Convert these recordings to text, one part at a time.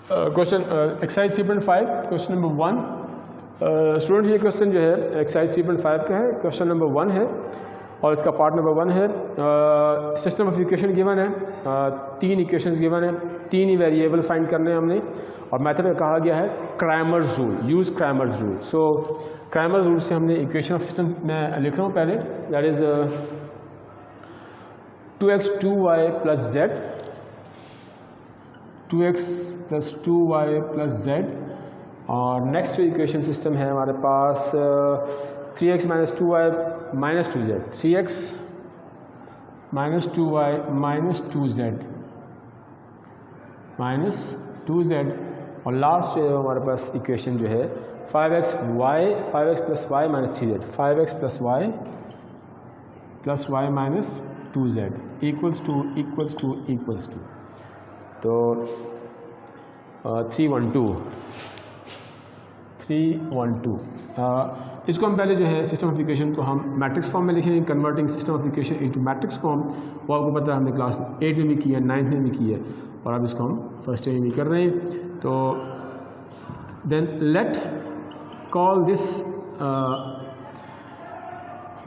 Question exercise 3.5 question number 1। Student ये question जो है एक्सरसाइज 3.5 का है, क्वेश्चन नंबर 1 है और इसका पार्ट नंबर 1 है। सिस्टम ऑफ इक्वेशन गिवन है, 3 इक्वेशंस गिवन है, 3 ही वेरिएबल फाइंड करने हैं हमने और मेथड में कहा गया है Cramer's rule, use Cramer's rule. So Cramer's rule से हमने इक्वेशन ऑफ सिस्टम मैं लिख रहा हूँ पहले, that is 2x 2y plus z, 2x plus 2y plus z। और नेक्स्ट जो इक्वेशन सिस्टम है हमारे पास 3x minus 2y minus 2z, 3x minus 2y minus 2z minus 2z। और लास्ट जो है हमारे पास इक्वेशन जो है 5x plus y minus 3z, 5x plus y minus 2z equals to तो 312। इसको हम पहले जो है सिस्टम ऑफ इक्वेशन को हम मैट्रिक्स फॉर्म में लिखेंगे, converting system of equation into matrix form. वो आपको पता है हमने क्लास 8 में भी किया, 9th में भी किया और अब इसको हम फर्स्ट ईयर में भी कर रहे हैं। तो then let call this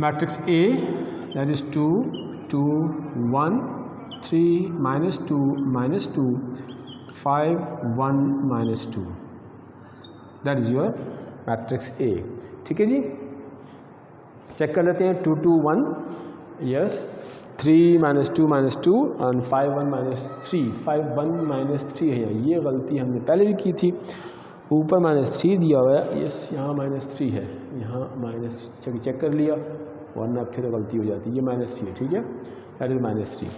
matrix A, that is 2 2 1 3 minus 2 5 1 minus 2, that is your matrix A। ठीक है जी, चेक कर लेते हैं 2 2 1, yes, 3 minus 2 and 5 1 minus 3, 5 1 minus 3 है। ये गलती हमने पहले भी की थी, ऊपर माइनस 3 दिया हुआ है, यस यहाँ माइनस 3 है, यहाँ माइनस 3 चेक कर लिया वरना फिर गलती हो जाती है। ये माइनस 3 है, ठीक है, that is minus 3।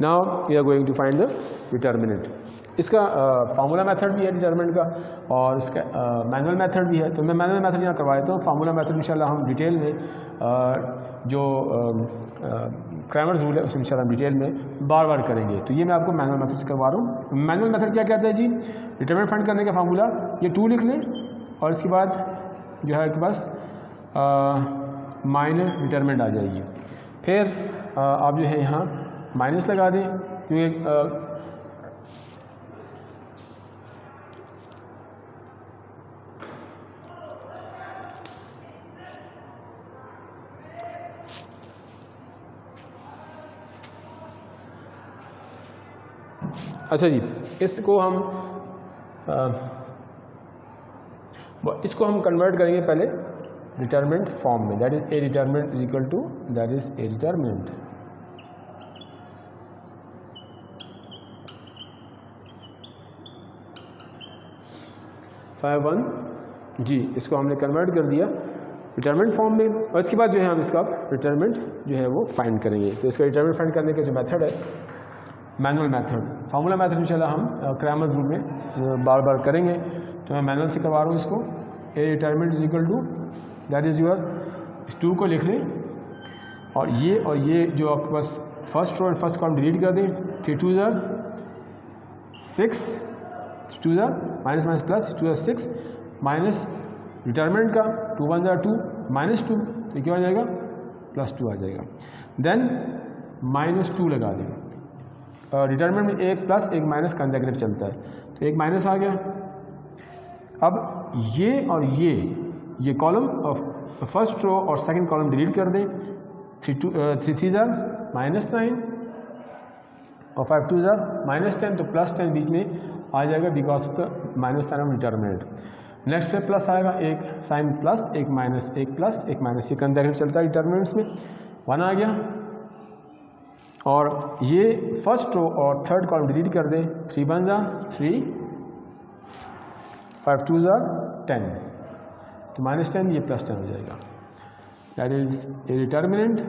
Now we are going to find the determinant. इसका फार्मूला मेथड भी है डिटर्मिनेंट का और इसका मैनुअल मेथड भी है। तो मैं मैनुअल मेथड यहाँ करवा देता हूँ, फार्मूला मेथड इंशाल्लाह हम डिटेल में जो क्रैमर्स रूल है उसे इंशाल्लाह हम डिटेल में बार बार करेंगे। तो ये मैं आपको मैनुअल मेथड से करवा रहा हूँ। मैनुअल मेथड क्या कहता है जी, डिटर्मिनेंट फाइंड करने का फार्मूला ये 2 लिख लें और इसके बाद जो है कि बस माइनर डिटर्मिनेंट आ जाएगी। फिर आप जो है यहाँ माइनस लगा दें क्योंकि अच्छा जी, इसको हम कन्वर्ट करेंगे पहले डिटर्मिनेंट फॉर्म में, that is A determinant is equal to that is A determinant. Five one जी, इसको हमने कन्वर्ट कर दिया डिटर्मिनेंट फॉर्म में और इसके बाद जो है हम इसका डिटर्मिनेंट जो है वो फाइंड करेंगे। तो इसका डिटर्मिनेंट फाइंड करने का जो मेथड है मैनुअल मेथड, फार्मूला मेथड इंशाल्लाह हम क्रैमर्स रूल में बार बार करेंगे। तो मैं मैनुअल से करवा रहा हूँ इसको। A determinant is equal to that is your, इस 2 को लिख लें और ये जो आपके पास first row and first column delete कर दें। 3 2 6, 3 2 minus minus plus, 3 2 6 minus determinant का 2 1 2 माइनस 2, तो क्या हो जाएगा प्लस 2 आ जाएगा। देन माइनस 2 लगा दें। डिटर्मिनेंट में एक प्लस एक माइनस कंसेक्यूटिव चलता है, तो एक माइनस आ गया। अब ये और ये कॉलम फर्स्ट रो और सेकंड कॉलम डिलीट कर दें। 3 3 माइनस 9 और 5 2 माइनस 10, तो प्लस 10 बीच में आ जाएगा because of the minus sign of determinant. Next पे प्लस आएगा, एक साइन प्लस एक माइनस, एक प्लस एक माइनस, ये कंसेक्यूटिव चलता है डिटर्मिनेंट्स में। 1 आ गया और ये फर्स्ट रो और थर्ड कॉलम डिलीट कर दें। 3 1 3, 5 2 10, तो माइनस 10 ये प्लस 10 हो जाएगा। That is A determinant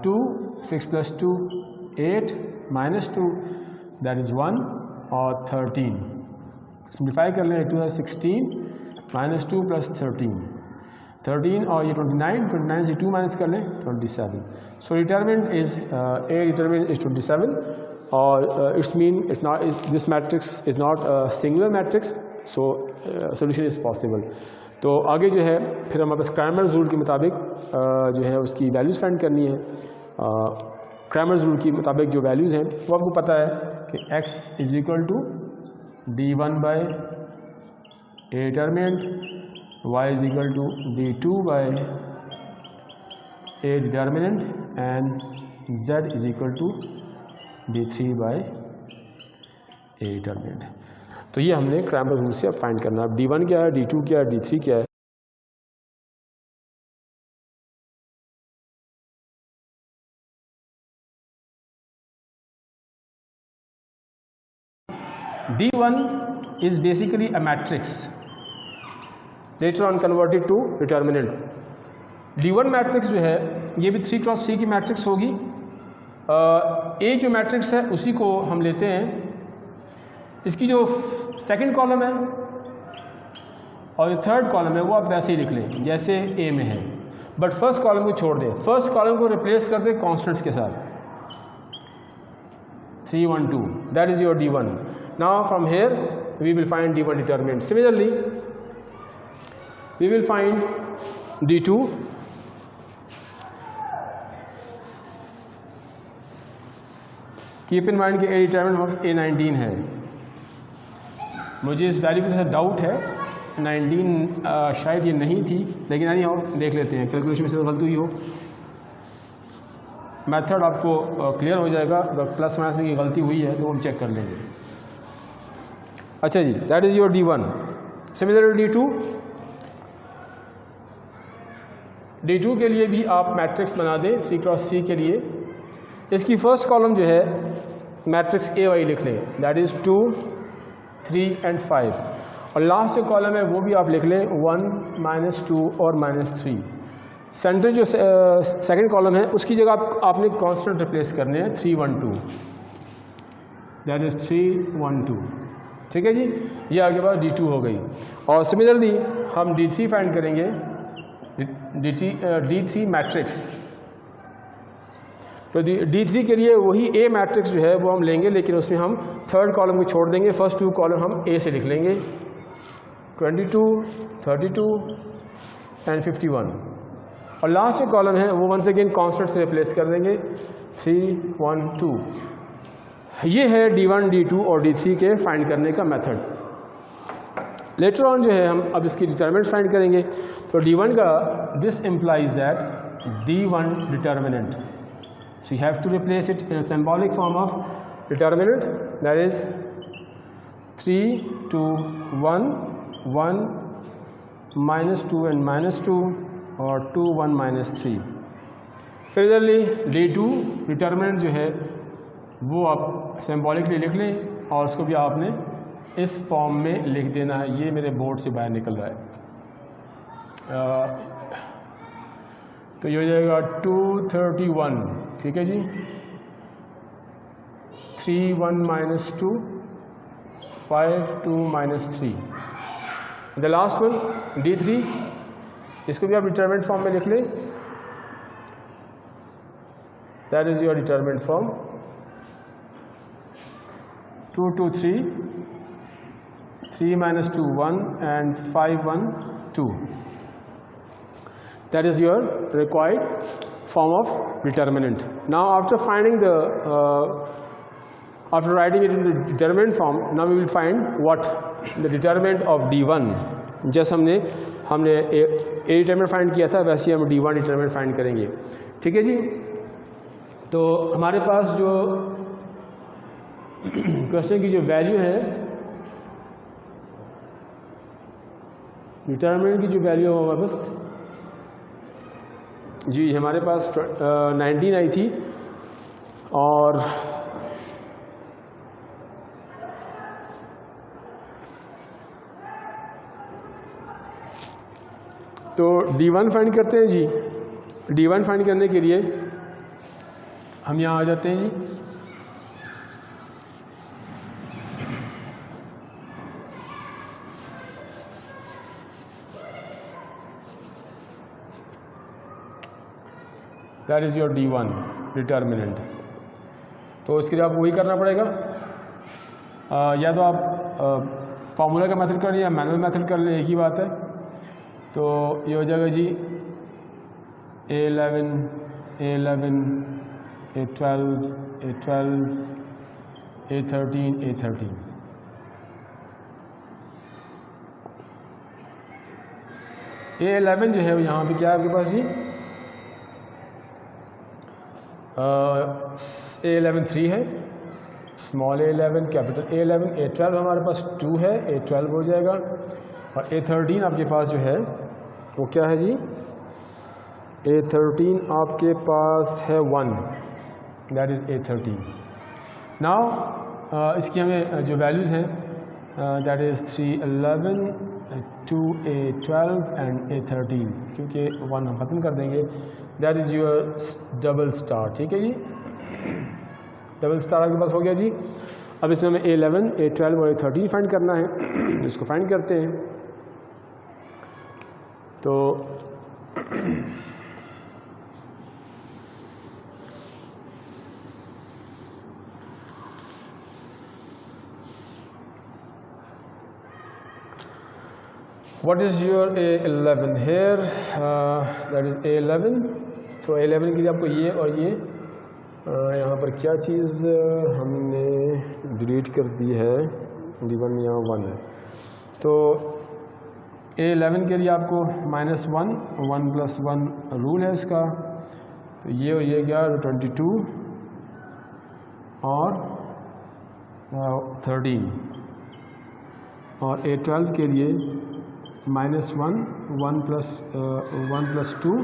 2 6 plus 2 8 minus 2 that is 1 और 13। सिंप्लीफाई कर लें, 2 16 माइनस 2 प्लस 13 और ये 29 से 2 माइनस कर लें 27। So determinant is A determinant is 27 और it's mean it's not, this matrix is not singular matrix, so solution is possible. तो आगे जो है फिर हमारे पास क्रैमर्स रूल के मुताबिक जो है उसकी वैल्यूज़ फाइंड करनी है। क्रैमर्स रूल के मुताबिक जो वैल्यूज़ हैं वो आपको पता है कि x is equal to D1 by A determinant, y is equal to D2 by A determinant and z is equal to D3 by A determinant. तो ये हमने क्रैमर रूल से अब फाइंड करना है। अब D1 क्या है, D2 क्या है, D3 क्या है। D1 is basically a matrix later on converted to determinant. D1 matrix जो है ये भी 3 क्रॉस 3 की मैट्रिक्स होगी। ए जो मैट्रिक्स है उसी को हम लेते हैं, इसकी जो सेकंड कॉलम है और जो थर्ड कॉलम है वो आप वैसे ही लिख लें जैसे ए में है, बट फर्स्ट कॉलम को छोड़ दें। फर्स्ट कॉलम को रिप्लेस कर दें कॉन्स्टेंट्स के साथ 3 1 2, that is your D1. Now from here we will find D1 determinant. Similarly we will find D2. Keep in mind कि A determinant A19 है। मुझे इस वैल्यू के साथ डाउट है, 19 शायद ये नहीं थी, लेकिन नहीं हो देख लेते हैं, कैलकुलेशन में से गलती हुई हो। मेथड आपको क्लियर हो जाएगा, अगर प्लस माइनस में की गलती हुई है तो हम चेक कर लेंगे। अच्छा जी, that is your D1. Similarly D2 के लिए भी आप मैट्रिक्स बना दें 3 क्रॉस 3 के लिए। इसकी फर्स्ट कॉलम जो है मैट्रिक्स ए वाई लिख लें, दैट इज 2 3 एंड 5, और लास्ट जो कॉलम है वो भी आप लिख लें 1 -2 और -3। सेंटर जो सेकंड कॉलम है उसकी जगह आपने कांस्टेंट रिप्लेस करने हैं 3 1 2, दैट इज 3 1 2। ठीक है जी, ये आगे बाद D2 हो गई। और सिमिलरली हम D3 फाइंड करेंगे, D3 मैट्रिक्स। तो D3 के लिए वही A मैट्रिक्स जो है वो हम लेंगे, लेकिन उसमें हम थर्ड कॉलम को छोड़ देंगे, फर्स्ट 2 कॉलम हम A से लिख लेंगे 22 32 एंड 51, और लास्ट जो कॉलम है वो वंस अगेन कांस्टेंट से रिप्लेस कर देंगे 3 1 2। ये है D1 D2 और D3 के फाइंड करने का मेथड। लेटर ऑन जो है हम अब इसकी डिटरमिनेंट फाइंड करेंगे। तो D1 का this implies that D1 determinant, so you have to replace it in symbolic form of determinant, that is 3 2 1 1 -2 and -2 और 2 1 -3। फिलरली D2 डिटरमिनेंट जो है वो आप सिंबॉलिकली लिख लें और उसको भी आपने इस फॉर्म में लिख देना है। ये मेरे बोर्ड से बाहर निकल रहा है, तो ये हो जाएगा 231। ठीक है जी, 3 1 -2 5 2 -3। द लास्ट वन D3, इसको भी आप डिटरमिनेंट फॉर्म में लिख लें, that is your determinant form 2 2 3 3 -2 1 and 5 1 2. That is your required form of determinant. Now after finding the after writing it in the determinant form, now we will find what the determinant of D1. जैसे हमने A determinant find किया था, वैसे हम D1 determinant find करेंगे। ठीक है जी, तो हमारे पास जो क्वेश्चन की जो वैल्यू है, डिटरमिनेंट की जो वैल्यू है हमारे पास जी, हमारे पास 19 आई थी, और तो D1 फाइंड करते हैं जी। D1 फाइंड करने के लिए हम यहाँ आ जाते हैं जी। That is your D1 determinant. तो इसके लिए आपको वही करना पड़ेगा, या तो आप फार्मूला का मेथड कर लें या मैनुअल मेथड कर लें, एक ही बात है। तो ये हो जाएगा जी A11 A11 A12 A12 A13 A13। A11 जो है वो यहाँ पे क्या है आपके पास जी, A11 3 है, small A11 capital A11, A12 हमारे पास 2 है, A12 हो जाएगा, और A13 आपके पास जो है वो क्या है जी, A13 आपके पास है 1, दैट इज़ A13। नाउ इसकी हमें जो वैल्यूज़ हैं that is 311, 2A12 and A13, क्योंकि 1 हम ख़त्म कर देंगे, that is your double star. ठीक है जी, डबल स्टार आपके पास हो गया जी। अब इसमें हमें A11, A12 और A13 फाइंड करना है, इसको फाइंड करते हैं। तो what is your A11 here, that is A11। तो A11 के लिए आपको ये और ये यहाँ पर क्या चीज़ हमने डिलीट कर दी है, D1 यहाँ 1 है, तो A11 के लिए आपको -1, 1 + 1 रूल है इसका, तो ये और ये क्या 22 और 13, और A12 के लिए -1, 1 + 2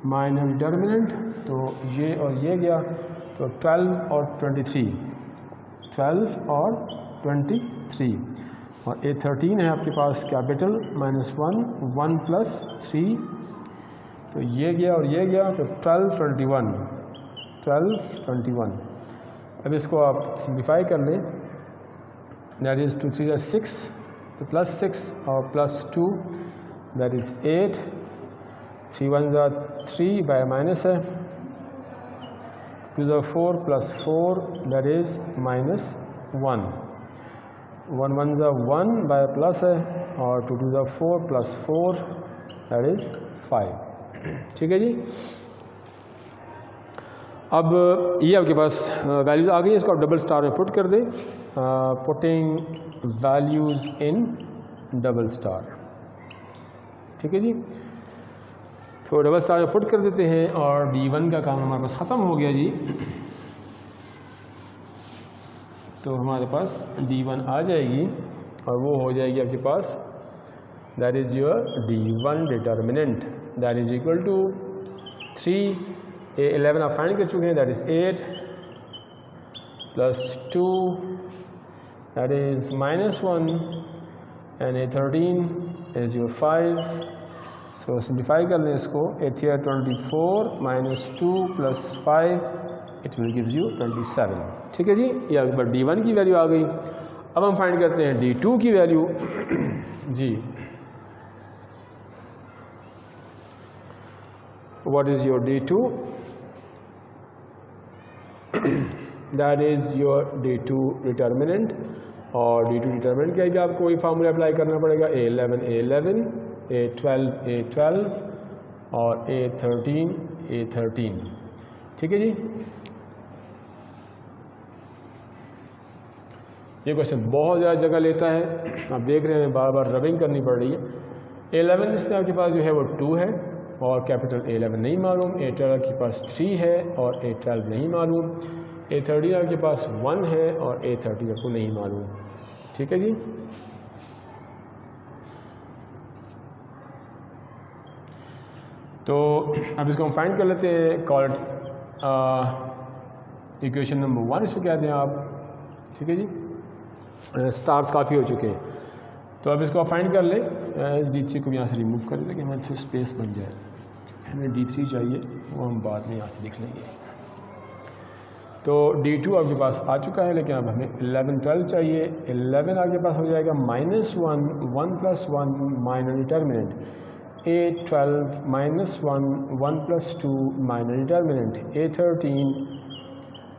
माइनर डिटर्मिनेंट, तो ये और ये गया, तो 12 और 23, 12 और 23, और A13 है आपके पास कैपिटल -1, 1 + 3, तो ये गया और ये गया, तो 12, 21, 12, 21। अब इसको आप सिंप्लीफाई कर लें, दैट इज़ 2 3 6, तो +6 और +2 दैट इज़ 8, 3 1 3 बाय माइनस है, 2 4 + 4 दैट इज़ -1, 1 1 1 बाय प्लस है, और 2 2 4 + 4 दैट इज़ 5। ठीक है जी। अब ये आपके पास वैल्यूज़ आ गई, इसको आप डबल स्टार में पुट कर दें, putting values in double star. ठीक है जी, तो डबल स्टार में पुट कर देते हैं, और D1 का काम हमारे पास ख़त्म हो गया जी। तो हमारे पास D1 आ जाएगी, और वो हो जाएगी आपके पास, that is your D1 determinant, that is equal to 3, A11 आप फाइंड कर चुके हैं, that is 8 + 2 that is -1, and A13 is your 5। सो सिंप्लीफाई कर लें इसको, 8 here 24 -2 + 5 it will gives you 27। ठीक है जी, ये एक बार D1 की वैल्यू आ गई। अब हम फाइंड करते हैं D2 की वैल्यू जी। What is your D2, that is your D2 determinant, और D2 डिटर्मिनेंट क्या है कि आपको वही फार्मूला अप्लाई करना पड़ेगा, A11 A11, A12 A12 और A13 A13। ठीक है जी, ये क्वेश्चन बहुत ज़्यादा जगह लेता है, आप देख रहे हैं बार बार रबिंग करनी पड़ रही है। A11 इसमें आपके पास जो है वो 2 है, और कैपिटल A11 नहीं मालूम, A12 के पास 3 है और A12 नहीं मालूम, A13 आपके पास 1 है और A13 आपको नहीं मालूम। ठीक है जी, तो अब इसको हम फाइंड कर लेते हैं, कॉल्ड इक्वेशन नंबर 1 इसको कहते हैं आप। ठीक है जी, स्टार्स काफ़ी हो चुके हैं, तो अब इसको आप फाइंड कर लें। D3 को यहाँ से रिमूव कर देते कि हमारे थोड़ी स्पेस बन जाए, हमें D3 चाहिए, वो हम बाद में यहाँ से लिख लेंगे। तो D2 आपके पास आ चुका है, लेकिन अब हमें 11 12 चाहिए। 11 आपके पास हो जाएगा -1, 1 + 1 minor determinant, A12 -1, 1 + 2 minor determinant, A13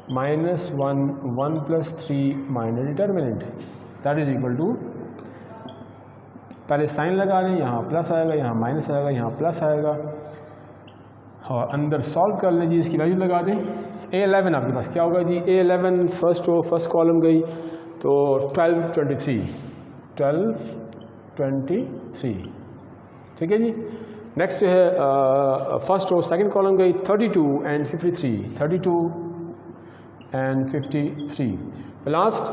-1, 1 + 3 minor determinant, that is equal to, पहले साइन लगा लें, यहाँ प्लस आएगा, यहाँ माइनस आएगा, यहाँ प्लस आएगा, और अंदर सॉल्व कर लें जी, इसकी वैल्यू लगा दें। A11 आपके पास क्या होगा जी, A11 first row first column गई, तो 12 23, 12 23, ठीक है जी। नेक्स्ट जो है फर्स्ट रो सेकंड कॉलम गई 32 एंड 53, 32 एंड 53। लास्ट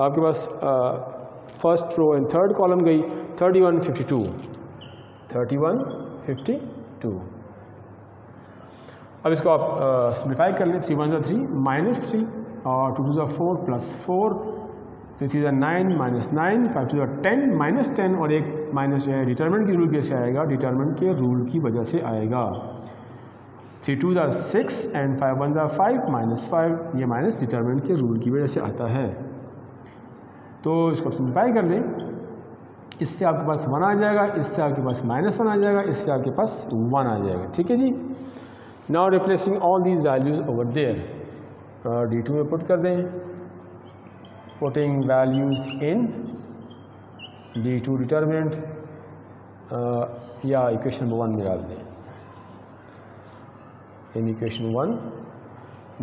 आपके पास first row and third column गई 31 52, 31 52। अब इसको आप सिम्प्लीफाई कर लें, 3 1 3 माइनस 3 और 2 2 4 प्लस 4, 3 3 9 माइनस 9, 5 2 10 माइनस 10 और एक माइनस जो है डिटरमिनेंट की रूल कैसे आएगा, डिटरमिनेंट के रूल की वजह से आएगा। 3 2 6 एंड 5 1 5 माइनस 5, ये माइनस डिटरमिनेंट के रूल की वजह से आता है। तो इसको सिम्प्लीफाई कर लें, इससे आपके पास 1 आ जाएगा, इससे आपके पास -1 आ जाएगा, इससे आपके पास 1 आ जाएगा, ठीक है जी। Now replacing all these values over there, D2 में पुट कर दें, putting values in D2 determinant या इक्वेशन नंबर 1 में डाल दें। In equation 1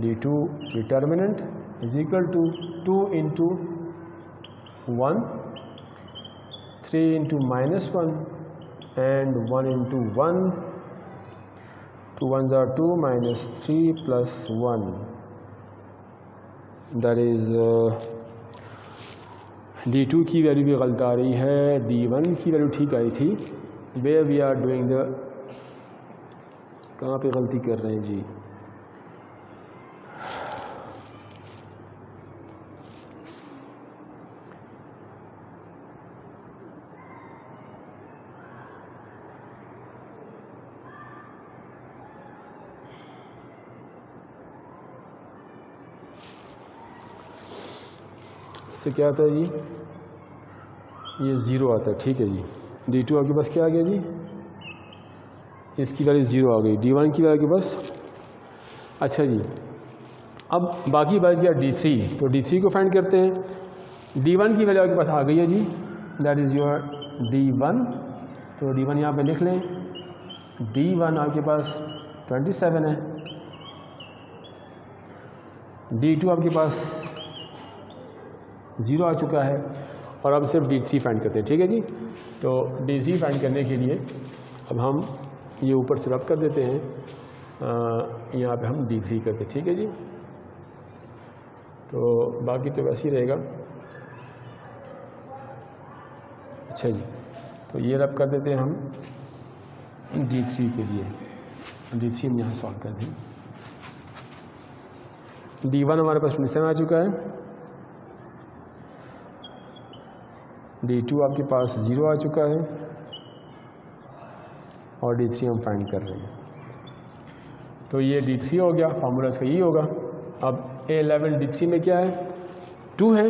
D2 determinant is equal to 2 into 1, 3 into -1 and 1 into 1, 2 1s are 2 minus 3 plus 1, that is D2 की value भी गलत आ रही है, D1 की वैल्यू ठीक आई थी। where we are doing the, कहाँ पे गलती कर रहे हैं जी, इससे क्या आता है जी, ये 0 आता है, ठीक है जी। D2 आपके पास क्या आ गया जी, इसकी वैल्यू 0 आ गई, D1 की वैल्यू आपके पास, अच्छा जी। अब बाकी बच गया D3, तो D3 को फाइंड करते हैं। D1 की वैल्यू आपके पास आ गई है जी, दैट इज़ योर D1, तो D1 यहाँ पे लिख लें। D1 आपके पास 27 है, D2 आपके पास 0 आ चुका है, और अब सिर्फ D3 फाइंड करते हैं, ठीक है जी। तो D3 फाइंड करने के लिए अब हम ये ऊपर से रब कर देते हैं, यहाँ पे हम D3 करते हैं, ठीक है जी। तो बाकी तो वैसे ही रहेगा, अच्छा जी। तो ये रब कर देते हैं हम D3 के लिए, D3 हम यहाँ सॉल्व कर दें। D1 हमारे पास 27 आ चुका है, D2 आपके पास 0 आ चुका है, और D3 हम फाइंड कर रहे हैं। तो ये D3 हो गया, फार्मूला इसका यही होगा। अब A11 D3 में क्या है, 2 है,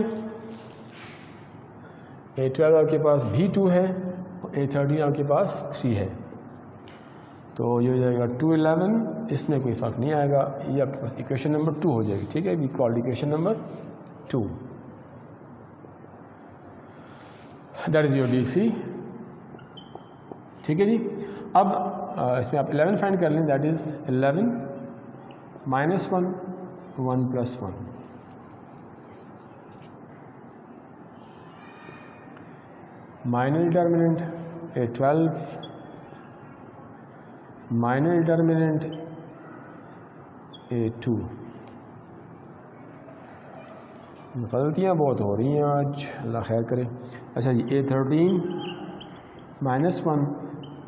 A12 आपके पास भी 2 है, और A13 आपके पास 3 है, तो ये हो जाएगा 2 11, इसमें कोई फ़र्क नहीं आएगा, ये आपके पास इक्वेशन नंबर 2 हो जाएगी, ठीक है। We called equation number 2, that is your D3, ठीक है जी। अब इसमें आप 11 फाइंड कर लें, that is 11 -1 1 + 1, minor determinant A12, minor determinant A2। गलतियाँ बहुत हो रही हैं आज, अल्लाह खैर करे। अच्छा जी, A13 -1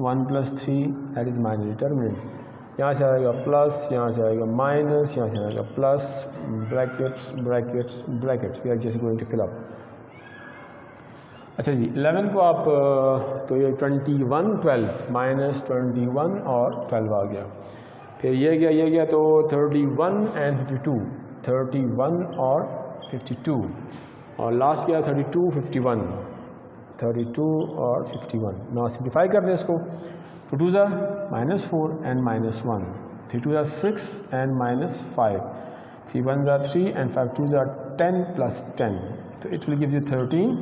1 + 3, that is minor determinant. यहाँ से आएगा प्लस, यहाँ से आएगा माइनस, यहाँ से आएगा plus, brackets brackets brackets, we are just going to fill up. अच्छा जी, 11 को आप तो ये 21 12 -21 और 12 आ गया, फिर ये गया तो 31 एंड 52, 31 और 52, और लास्ट गया 32 51, 32 और 51। नाउ सिम्प्लीफाई कर दें इसको, 2 2 -4 एंड -1, 3 2 6 एंड -5, 3 1 3 एंड 5 2 10 + 10, तो it will give you 13,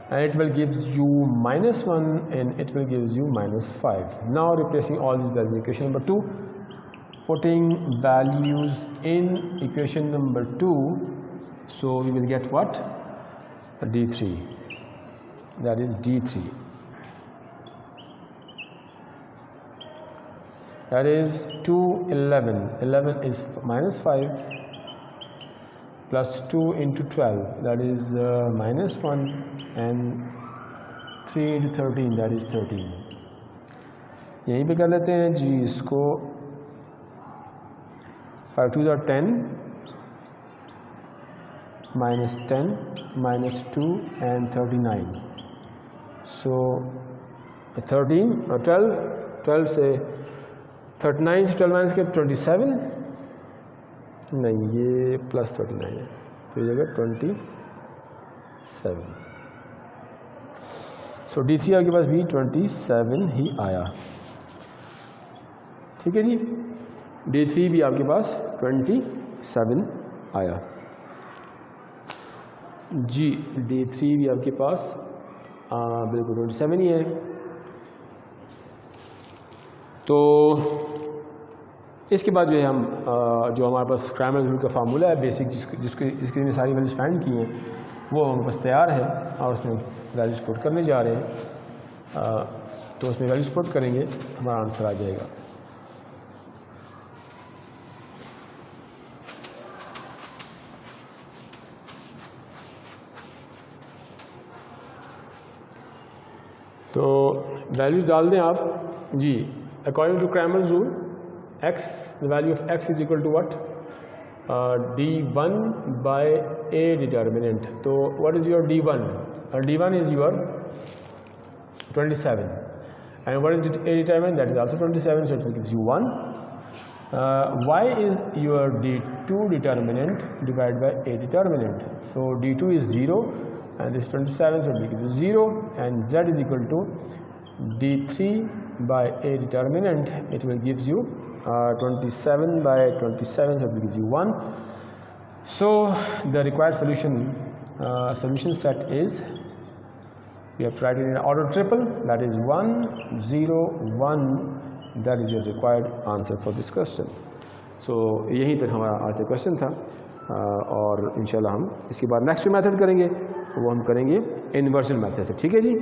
and it will gives you -1 and it will gives you -5. Now replacing all these values in equation number 2, putting values in equation number 2, so we will get what, D3, that is D3, that is 2 11 is -5 plus 2 into 12 that is -1 and 3 into 13 that is 13. यहीं पे कर लेते हैं जी इसको 5 2 are 10 -10 -2 and 39. So 13 और 12 से 39 से 12 minus के 27 नहीं ये प्लस 39 है तो ये जगह 27. सो D3 आपके पास भी 27 ही आया. ठीक है जी, D3 भी आपके पास 27 आया जी. D3 भी आपके पास बिल्कुल 27 ही है. तो इसके बाद जो है हम जो हमारे पास क्रैमर्स रूल का फार्मूला है बेसिक जिसकी में सारी वैल्यूज फाइंड की हैं वो हमारे पास तैयार है और उसमें वैल्यूज पुट करने जा रहे हैं. तो उसमें वैल्यूज पुट करेंगे हमारा आंसर आ जाएगा. तो वैल्यूज डाल दें आप जी. According to Cramer's rule x, the value of x is equal to what? D1 by a determinant. So what is your D1? D1 is your 27 and what is a determinant? That is also 27, so it gives you 1. Y is your D2 determinant divided by a determinant. So D2 is 0 and this 27, so it gives you 0, and Z is equal to D3 by a determinant. It will gives you 27 by 27, so it gives you 1. So the required solution set is, we have to write it in order triple, that is 1 0 1. that is your required answer for this question. So यहीं पर हमारा आज का question था और इंशाल्लाह हम इसके बाद नेक्स्ट मेथड करेंगे वो हम करेंगे इन्वर्जन मेथड से. ठीक है जी.